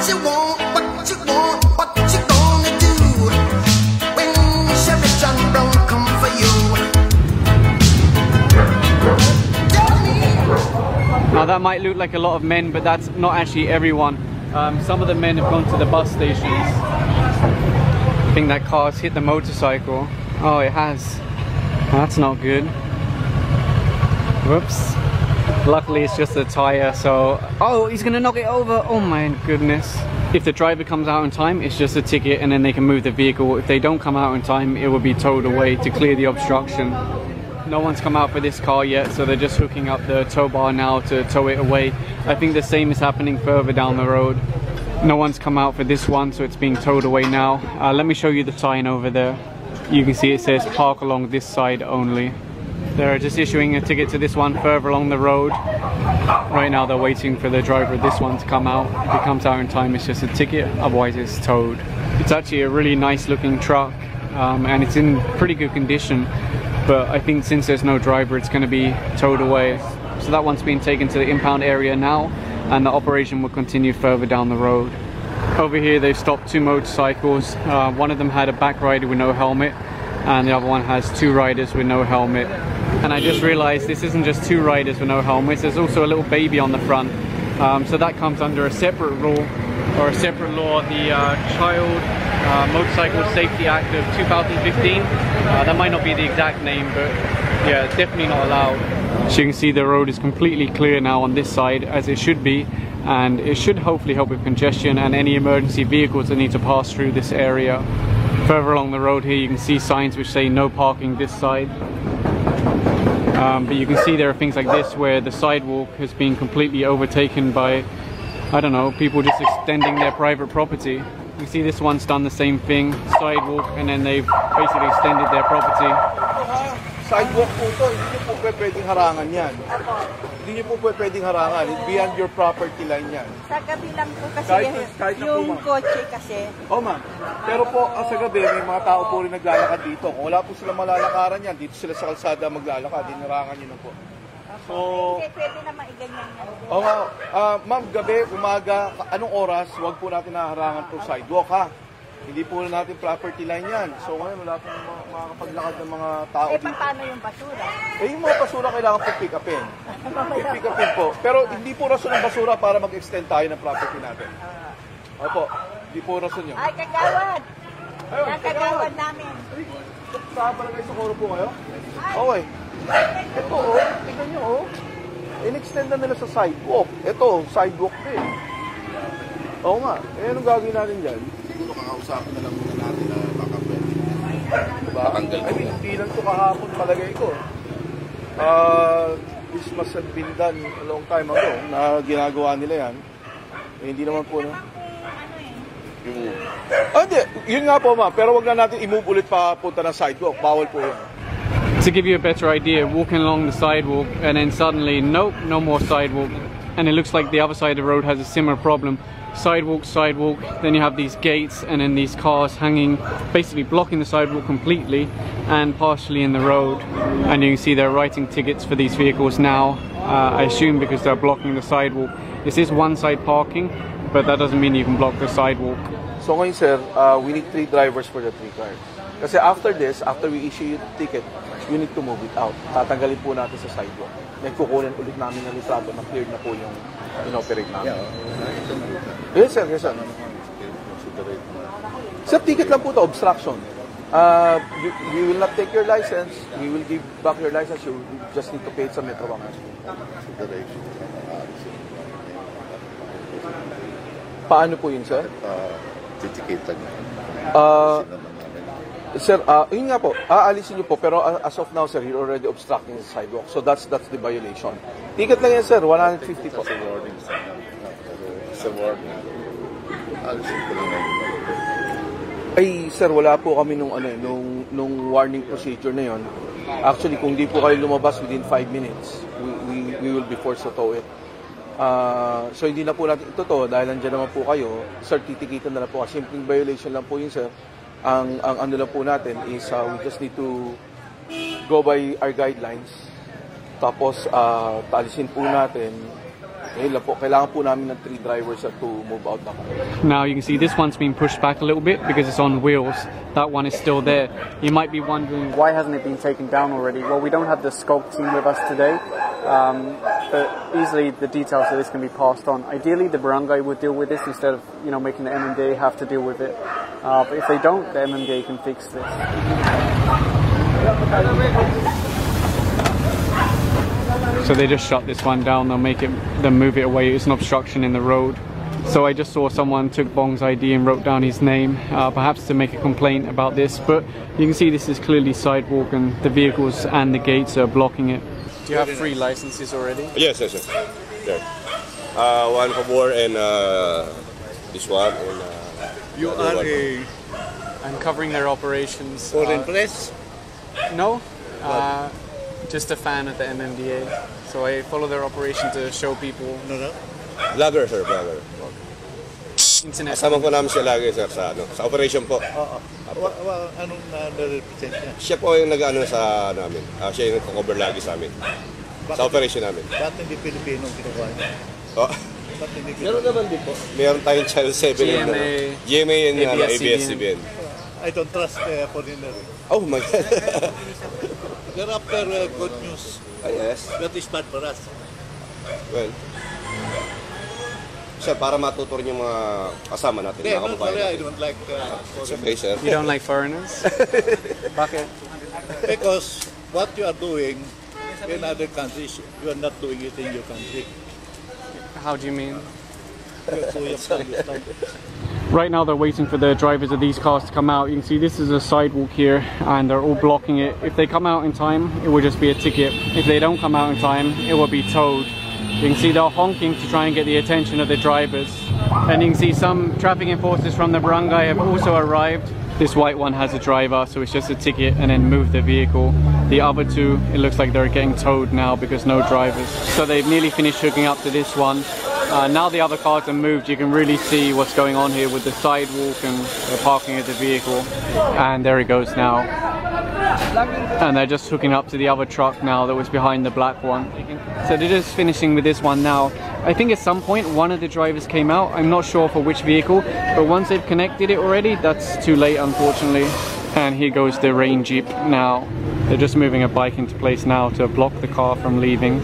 you want, what you gonna do when Chevy John Brown come for you? Tell me. Now that might look like a lot of men, but that's not actually everyone. Some of the men have gone to the bus stations. I think that car's hit the motorcycle. Oh, it has. That's not good. Whoops. Luckily it's just a tire, so... Oh, he's gonna knock it over! Oh my goodness. If the driver comes out in time, it's just a ticket and then they can move the vehicle. If they don't come out in time, it will be towed away to clear the obstruction. No one's come out for this car yet, so they're just hooking up the tow bar now to tow it away. I think the same is happening further down the road. No one's come out for this one, so it's being towed away now. Let me show you the sign over there. You can see it says park along this side only. They're just issuing a ticket to this one further along the road. Right now they're waiting for the driver of this one to come out. If it comes out in time, it's just a ticket, otherwise it's towed. It's actually a really nice looking truck, and it's in pretty good condition. But I think since there's no driver, it's going to be towed away. So that one's been taken to the impound area now, and the operation will continue further down the road. Over here they've stopped two motorcycles. One of them had a back rider with no helmet, and the other one has two riders with no helmet. And I just realized this isn't just two riders with no helmets, there's also a little baby on the front. So that comes under a separate rule, or a separate law, the Child Motorcycle Safety Act of 2015. That might not be the exact name, but yeah, it's definitely not allowed. So you can see the road is completely clear now on this side, as it should be, and it should hopefully help with congestion and any emergency vehicles that need to pass through this area. Further along the road here you can see signs which say no parking this side. But you can see there are things like this where the sidewalk has been completely overtaken by, I don't know, people just extending their private property. You see this one's done the same thing, sidewalk, and then they've basically extended their property. Sidewalk po ito, hindi nyo po pwedeng harangan yan. Hindi nyo po pwedeng harangan, beyond your property line yan. Sa gabi lang po kasi yung kotse kasi. Oh ma'am, pero po sa gabi may mga tao po rin naglalakad dito. Kung wala po sila malalakaran yan, dito sila sa kalsada maglalakad, dinarangan nyo na po. So, pwede na maiganyan yan. Oo nga, ma'am, gabi, umaga, anong oras, huwag po natin naharangan po sidewalk ha. Hindi po natin property line yan. So ngayon wala pong makakapaglakad ng mga tao dito. Paano yung basura? Yung mga basura kailangan po pick upin. Pick upin po. Pero hindi po rason ng basura para mag-extend tayo ng property natin. Opo, hindi po rason yun. Ay, kagawad! Yan, kagawad namin. Saan pala kayo sa Coro po kayo? Okay. Ito tignan nyo in-extend na nila sa sidewalk. Ito, sidewalk din. Oo nga, anong gagawin natin dyan? Siguro kakausapin na lang muna natin na baka pwede. Patanggal ko. Hindi lang ito kahapon palagay ko. This must have been done a long time ago na ginagawa nila yan. Hindi naman po na. Hindi. Yun nga po ma'am. Pero wag na natin i-move ulit pa punta ng sidewalk. Bawal po yun. To give you a better idea, walking along the sidewalk and then suddenly, nope, no more sidewalk. And it looks like the other side of the road has a similar problem. Sidewalk, sidewalk, then you have these gates and then these cars hanging, basically blocking the sidewalk completely and partially in the road. And you can see they're writing tickets for these vehicles now, I assume because they're blocking the sidewalk. This is one-side parking, but that doesn't mean you can block the sidewalk. So ngayon sir, we need 3 drivers for the 3 cars. Kasi after this, after we issue you the ticket, you need to move it out. Tatanggalin po natin sa sidewalk. Then kukunin ulit namin ng litrato na cleared na po yung in-operate namin. Yes sir, yes sir. Sir, ticket lang po ito, obstruction. We will not take your license. We will give back your license. You just need to pay it sa Metro Bank. Paano po yun sir? Titikitan niya. Sir, yun nga po, aalisin niyo po, pero as of now, sir, you're already obstructing the sidewalk. So that's the violation. Ticket lang yan, sir, 150 po. Sa warning. Sa warning. Alisin ko lang ngayon. Ay, sir, wala po kami nung warning procedure na yun. Actually, kung di po kayo lumabas within 5 minutes, we will be forced to tow it. So hindi na po natin ito dahil nandiyan naman po kayo, sir, titikitan na lang po. Simpleng violation lang po yun, sir. Ang ano lang po natin is we just need to go by our guidelines. Tapos paalisin po natin Kailangan po namin ng 3 drivers to move out na. Now you can see this one's been pushed back a little bit because it's on wheels. That one is still there. You might be wondering, why hasn't it been taken down already? Well, we don't have the scope team with us today, but easily the details of this can be passed on. Ideally, the barangay would deal with this instead of making the MMDA have to deal with it. But if they don't, the MMDA can fix this. So they just shut this one down. They'll move it away. It's an obstruction in the road. So I just saw someone took Bong's ID and wrote down his name, perhaps to make a complaint about this. But you can see this is clearly sidewalk, and the vehicles and the gates are blocking it. Do you have 3 licenses already? Yes. There. One for war and this one. And, you are a I'm covering their operations. foreign press? No, just a fan of the MMDA. So I follow their operation to show people. No. Vlogger, sir, vlogger. Internet. Kasama po namin siya lagi, sir, sa operation po. Anong na-represent niya? Siya po yung nag-ano sa namin. Siya yung nag-cover lagi sa amin. Sa operation namin. Bakit hindi Pilipino kinukuha niya? Bakit hindi Pilipino? Meron naman din po. Meron tayong Channel 7. GMA and ABS-CBN. I don't trust foreigner. Oh my God. They're after good news. Yes. That is bad for us. Well, siya para matutor yung mga kasama natin. Yeah, no, sorry, I don't like okay, sir. You don't like foreigners? Bakit? Because what you are doing in other countries, you are not doing it in your country. How do you mean? So you have to understand. Right now they're waiting for the drivers of these cars to come out. You can see this is a sidewalk here and they're all blocking it. If they come out in time, it will just be a ticket. If they don't come out in time, it will be towed. You can see they're honking to try and get the attention of the drivers. And you can see some traffic enforcers from the barangay have also arrived. This white one has a driver, so it's just a ticket and then move the vehicle. The other 2, it looks like they're getting towed now because no drivers. So they've nearly finished hooking up to this one. Now the other cars are moved, you can really see what's going on here with the sidewalk and the parking of the vehicle. And there it goes now. And they're just hooking up to the other truck now that was behind the black one. So they're just finishing with this one now. I think at some point one of the drivers came out. I'm not sure for which vehicle, but once they've connected it already, that's too late unfortunately. And here goes the rain jeep now. They're just moving a bike into place now to block the car from leaving.